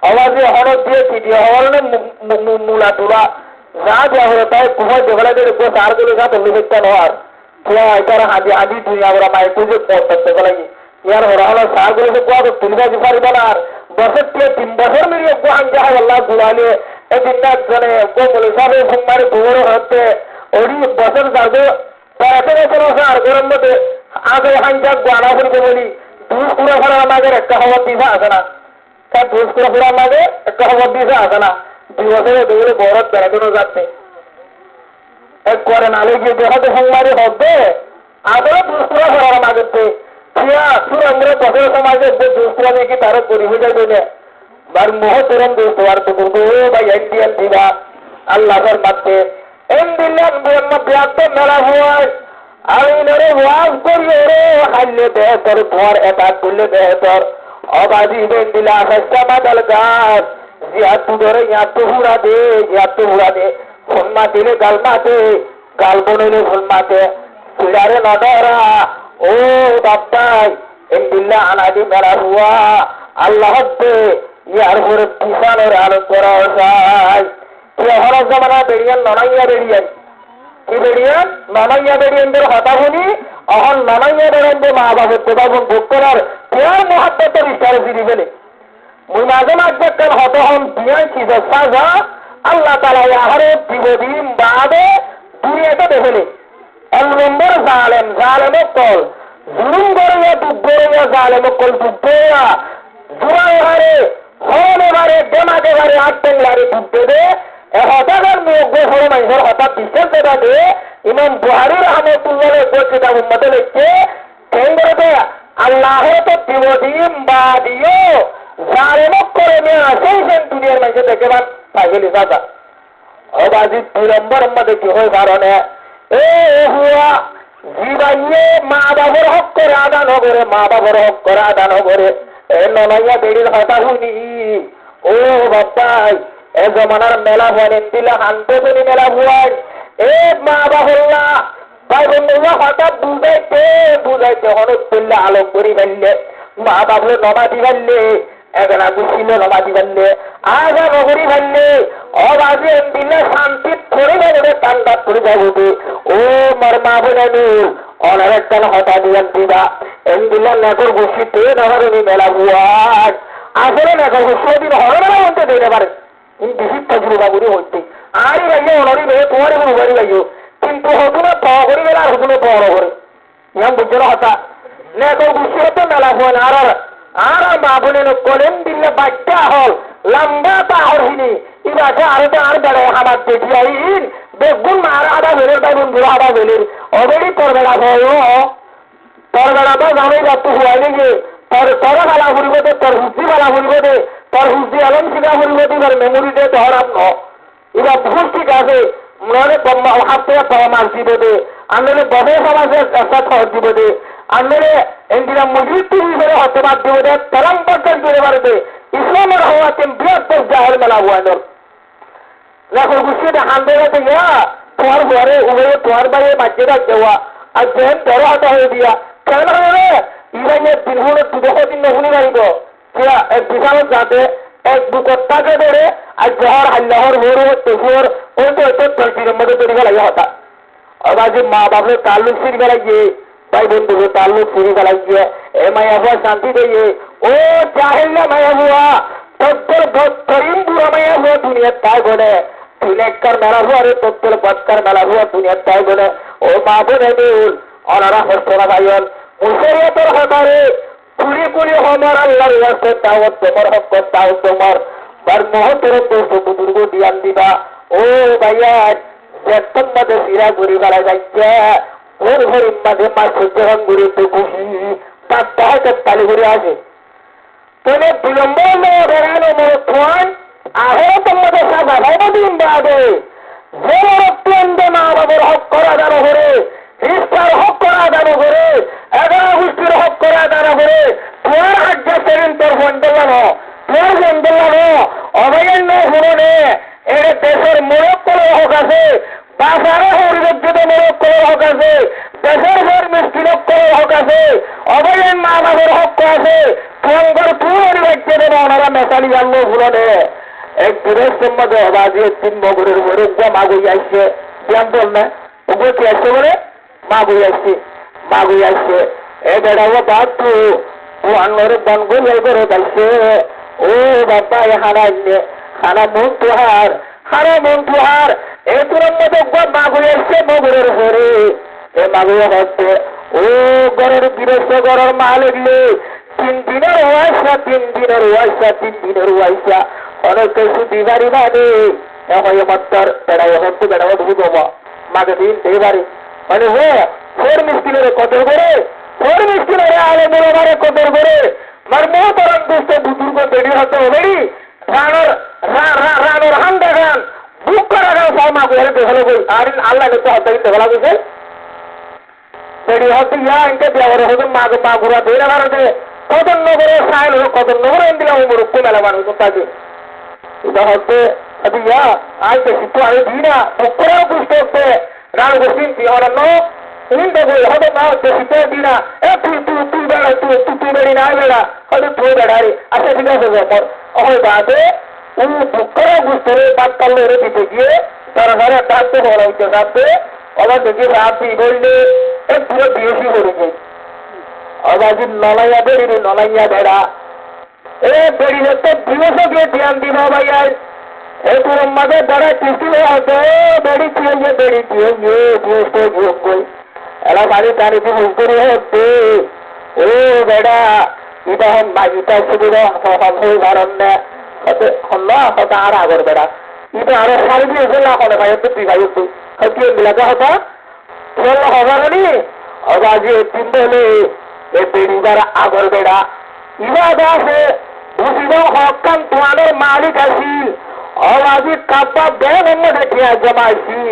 আওয়াজে হনক দিয়ে চিঠি হওয়ার মূলা তোলা যা দেওয়া হলো তাই কুমার দেওয়ালে সারগুলো যা তুলি দেখতে নয় এটার হাজি হাজি তুই আমরা মায়ের পুজো করতে লাগে ইয়ার হরা হলো সারগুলোকে কোয়া তো তুলিবা দিপারি বলার বছর থেকে 3 বছর মিলিয়ে গোহান যাহা আল্লাহ গুলালে একদিন না জনে গোমলে সবে সোমবারে গোবর হচ্ছে ওই বছর যাবে 13 বছর আর গরম মধ্যে আগে হাঞ্জা গোয়ানা করিতে বলি দুষ করে ফেলার আমাদের একটা খবর দিশা আছে না তার দুষ করে ফেলার আমাদের একটা খবর দিশা আছে না 2 বছরে দৌড়ে বরফ বেড়ানো যাচ্ছে এক করে নালে গিয়ে দেখাতে সোমবারে হবে আদৌ দুষ করে ফেলার আমাদের সুরঙ্গের বছর সমাজে দুষ করে কি তারও পরিবে যাবে না বার মোহতরম দুষ আর তো করবো ভাই এনডিএল দিবা আল্লাহর মাঠে এন দিলেন ব্যাপ্ত মেলা হওয়ায় আমি নরে ওয়াজ করি রে হাইলে বেহতর তোমার এটা করলে বেহতর অবাজি বেন দিলা সস্তা দল গাছ জিয়াতু ধরে ইয়াতু হুড়া দে ফোনমা দিলে গালমাতে গাল বনলে ফোনমাতে সিডারে নডরা ও বাপ্পাই এন দিল্লা আনাদি মেলা হুয়া আল্লাহ ইয়ার পরে পিছানোর আলো করা যায় হর জমানা বেরিয়ান ননাইয়া বেরিয়ান কি বেরিয়ান ননাইয়া বেরিয়ানদের হতা শুনি অহন ননাইয়া বেরিয়ানদের মা বাবার প্রভাবন ভোগ করার পেয়ার মহাত্মতের ইচ্ছারে ফিরি ফেলে মুই মাঝে মাঝে কেন হত হন বিয়ান চিজা সাজা আল্লাহ তালা আহারে জীবদিন বাদে দুনিয়াতে দেখেলে 1 নম্বর জালেম কল জুলুম করিয়া দুঃখ করিয়া জালেম কল দুঃখ করিয়া জুড়াই হারে হরণে বারে ডেমাকে বারে আটটেন লারে দুঃখ দে হঠাৎ মুখ হলো মানুষের হঠাৎ বিশ্বাস দেখা দে ইমাম বুহারি রহমতুল্লাহ কিতাব উম্মতে লিখছে কেন্দ্রতে আল্লাহর তো দিবদিন বাদিও জালেমক করে নিয়ে আসেই সেন দুনিয়ার মানুষে দেখে পাইলি দাদা অবাজি 2 নম্বর মধ্যে কি হয় কারণে এ হুয়া জীবাইয়ে মা বাবার হক করে আদান করে মা বাবার হক করে আদান করে এ ননাইয়া বেড়ির হতা শুনি ও বাপ্পাই এ জমানার মেলা হয় দিলে হানতে শুনি মেলা হয় এ মা বাবল্লা ভাই বন্ধুরা হঠাৎ বুঝাইতে হঠাৎ করলে আলোক করি ফেললে মা বাবলে নমাতি ফেললে এগনা গুছিল নমাতি ফেললে আগা নগরী ফেললে অবাজে দিলে শান্তি করে যাবে কান্দা করে যাবে ও মার মা বোনানি অনার একটা হঠাৎ দিলেন দিবা এম দিলে নাগর গুছিতে নগরী মেলা ভুয়ার আসলে নাগর গুছিয়ে দিন হরমেলা বলতে দিতে পারে বেশি তজরুবা করে হইতে আরই ভাইয়া অনরি ভাই তোমারই উবারি ভাইও কিন্তু হতুনা পাওয়া করি গেলে আর হতুনা পাওয়া করে ইয়াম বুঝছো না হতা নাগর গুছিয়ে তো মেলা ভুয়ান আর মা বোনে কলেন দিলে বাচ্চা হল লম্বা পাহর হিনি ইবাসে আরো তো আর বেড়ে হামার দেখি আইন বেগুন মার আদা বেলের ভাই বন্ধুরা আদা বেলের অবেরি তরবেলা হয় তরবেলা তো জানাই যাচ্ছ হওয়াই নাকি তোর বেলা ফুরিব দে তোর হুসি বেলা ফুরিব দে তোর হুসি আলম শিখা ফুরিব দে এবার মেমোরি দে ধরাম ন এবার ভুল ঠিক আছে মনে হাত থেকে পাওয়া মাছ দিব দে আন্দোলনে বনে সমাজে একটা খরচ দিব দে আন্দোলনে এন্ডিরা মজুরি হিসেবে হতবাদ দিব দে তেলাম পর্যন্ত দিতে পারে দে ইসলামের হওয়া বৃহত্তর জাহের মেলা হুয়ানোর রাখো গুছিয়ে হান দেওয়া দিয়া তোমার ঘরে উভয়ে তোমার বাইরে মাঝে রাখ দেওয়া আর যেন বড় হাতা হয়ে দিয়া কেন রে ইরাইয়ের দিন হলে দুদহ দিন নহুনি মারিব কিয়া এক বিশাল যাতে এক বুকটাকে ধরে আর জহর হাল্লাহর ভোর তেহুর ওই তো একটা তলটির মধ্যে তৈরি গেলাই হতা আবার যে মা বাপের তাল্লুক ফিরে গেলাই গিয়ে ভাই বন্ধুকে তাল্লুক ফিরে গেলাই গিয়ে এ মায়া হুয়া শান্তি দিয়ে ও চাহিল্লা মায়া হুয়া তোর বত্তরিন বুড়া মায়া হুয়া দুনিয়ার তাই বলে তিনেকর মেলা হুয়া রে তোর বৎকার মেলা হুয়া দুনিয়ার তাই বলে ও মা বোনে মিল অনারা হস্তরা ভাইয়ন মুসরিয়তের হতারে কুড়ি কুড়ি হমার আল্লাহর ওয়াস্তে তাও তোমার হক তাও তোমার বার মহতর দোষ বুজুর্গ দিয়ান দিবা ও ভাইয়া যেতন মাঝে ফিরা ঘুরি বেড়া যাচ্ছে ওর ঘরের মাঝে মা সহ্যন ঘুরে তো খুশি তার তাহাকে তালি ঘুরে আসে তুমি বিলম্ব বেড়ানো মনে ফোন আরো তোমাদের সাজা ভাই দিন বাদে যে অত্যন্ত মা বাবার হক করা জানো ঘরে ইস্তার হক করা জানো ঘরে 11 গোষ্ঠীর হক করা জানো ঘরে তোমার হাজ্য সেদিন তোর ফোন দিলানো তোর ফোন দিলানো অবৈন্য শুনে এর দেশের মোড়ক করে হক আছে বাজারে হরিগজ্জতে মোড়ক করে হক আছে দেশের ঘর মিষ্টিলক করে হক আছে অবৈন্য মা বাবার হক আছে তোমার পুরো রাজ্যে দেবো ওনারা মেশালি জানলো শুনে এক পুরের সম্বন্ধে বাজি 3 বছরের উপরে মা গই আসছে ব্যায়াম বল না ওগুলো কি আসছে বলে মা গই আসছে এ বেড়াবো বাচ্চু ও আন্নরে বন গই করে যাচ্ছে ও বাবা হারা মন তুহার এ তোর মধ্যে মা গই আসছে মগুরের ঘরে এ মাগুয়া হচ্ছে ও ঘরের গৃহস্থ ঘরের মা লাগলে 3 দিনের ওয়াইসা অনেক কিছু দিবারি মানে হয় মাত্র বেড়াই হচ্ছে বেড়াবো ঢুকি বাবা মাকে দিন এই বাড়ি মানে হে 4 মিস্কিনের কদর করে 4 মিস্কিনের আলে মোড়ারে কদর করে মার মোহতরম দুষ্ট বুজুর্গ বেড়ি হতে বেড়ি রানোর হান দেখান বুক করা গান সব মা ঘরে দেখলো বই আর আল্লাহ তো হাতে দেখলা গেছে বেড়ি হতে ইয়া ইনকে দেওয়ার হতে মা ঘুরা দিয়ে রাখতে কদর নগরে সাইল হলো কদর নগরে দিলাম মুরুক্ষ মেলা মানুষ তাকে এটা হচ্ছে ইয়া আজ বেশি তো আগে দিই না ভক্তরাও দুষ্ট হচ্ছে রান গোষ্ঠী অরণ্য হয়তো না বেশি তো দিই না তুই বেড়া তুই বেড়ি না বেড়া হয়তো তুই বেড়ারি আচ্ছা ঠিক আছে ব্যাপার হয় বাদে ভক্তরাও বুঝতে বাদ কাল দিতে গিয়ে তারা ঘরে ডাকতে হওয়া হচ্ছে ডাকতে আবার দেখি রাত্রি বললে পুরো বিয়েসি করে যাই আবার নলাইয়া বেড়া এ বেড়ি হচ্ছে দিবস গিয়ে ধ্যান দিব ভাইয়া এই তোর মাঝে বেড়া কিছু আছে বেড়ি দিয়ে এলা বাড়ি টানি করে হচ্ছে ও বেড়া এটা হন বাজিটা সুবিধা কারণ হতা আর আগর বেড়া এটা আরো সারি দিয়েছে না হলে ভাই তুই ভাই তুই হয়তো মিলাতে হতা হবানি আবাজি 3 বলে এ বেড়ি দ্বারা আগর বেড়া ইবাদ আছে বুঝিব হকান তোমাদের মালিক আসিল আবাজি কাব্বা বেড় দেখিয়া জমাইছিল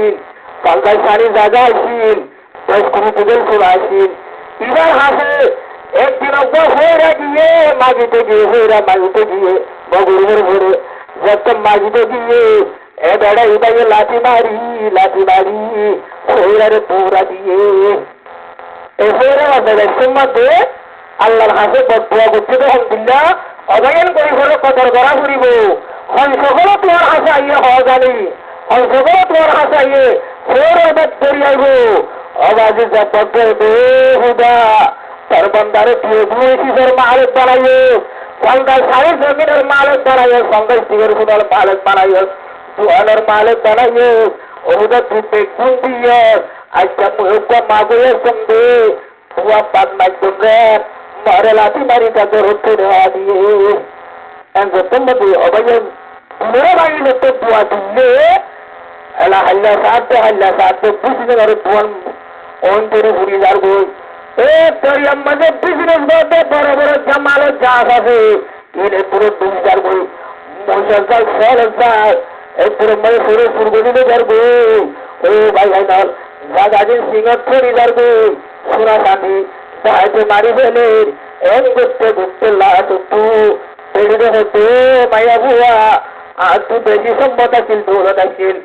পাল্টাই সারি জায়গা আসিল কোনো পুজোর ফুল আসিল এবার হাসে একদিন হয়ে গিয়ে মাগিতে গিয়ে বগুড়ের ভরে যত মাগিতে গিয়ে এ বেড়া ইবাই লাঠি মারি হইরারে পুরা দিয়ে এই হইরা বেড়ের মধ্যে আল্লাহর হাসে বদুয়া করছে তো আলহামদুলিল্লাহ অবয়ন করি হলো কদর করা ফুরিব হংসকল তোমার হাসে আইয়ে হওয়া জানি হংসকল তোমার হাসে আইয়ে ফের অবাদ করি আইব অবাজি জব্বর বেহুদা তার বন্দারে পিসের মালিক বানাইও সন্ধ্যায় 3.5 জমিনের মালিক বানাইও সন্ধ্যায় সিগের হুদার মালিক বানাইও দুয়ানের মালিক বানাইও ওহুদা তুই কোন দিয়ে আজকে মুহূর্তে মাগুয়ের সঙ্গে হুয়া পাত মাইজরে মারে লাঠি মারি তাকে রুটি দেওয়া দিয়ে তোমাদের অবয়ন মেরে বাড়িলে তো দুয়া দিলে এলা হাল্লা সাথে বুঝতে পারে তোমার অন্তরে ঘুরি যার বই এ তোর আমাদের বিজনেস করতে বড় বড় জামালো চাষ আছে এর পুরো 2000 বই মশাল ফল যায় এই পুরো মানে পুরো সুরগিতে যার বই ও ভাই নল রাজাজি সিংহ থরি যার বই সুরা সাথী সাহায্য মারি ফেলে এম করতে লাট তু পেড়ে হতো মায়া বুয়া আর তুই বেশি সম্মত আছিল দৌলত আছিল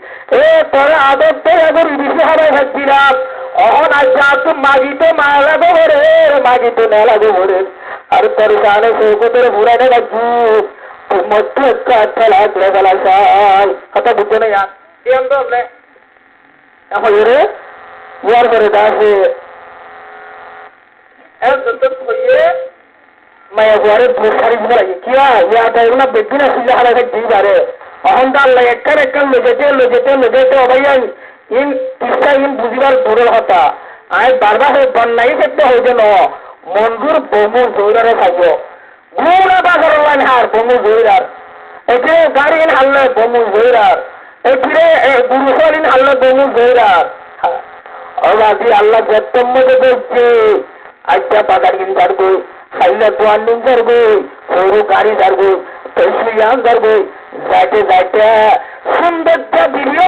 তোর আদর তো এবার বেশি হারাই থাকছিলাম অহন আজ তুই মাগিতে মা লাগো ভরে মাগিতে না লাগো ভরে আর তোর গানে সৌকতের বুড়ানে রাখবো তুই মধ্যে একটা আচ্ছা লাগলে বেলা চাই কথা বুঝছো না ইয়ার কি আনতো আপনি এখন রে ইয়ার করে দাসে मैं गुआरे सारी बुलाई किया या तो बेगिना सुझा हाल दी बारे अहम दाल एकर लेजेते लेजेते लेजेते भैया इन किस्सा इन बुझिबार दूर हता आय बारबार बन्नाई देखते हो जेन मंजूर बमु जौरारे थाकबो गुड़ा बाजार लाइन हार बमु जौरार एके गाड़ी इन हालले बमु जौरार एकिरे गुरुसर इन हालले बमु जौरार और आज अल्लाह जत्तम मदे बोलছে আচ্ছা বাজার কিন করবো খাইলে দোয়ান দিন করবো সরু গাড়ি ধরবো পেশিয়ান ধরবো যাইতে যাইতে সৌন্দর্য ভিডিও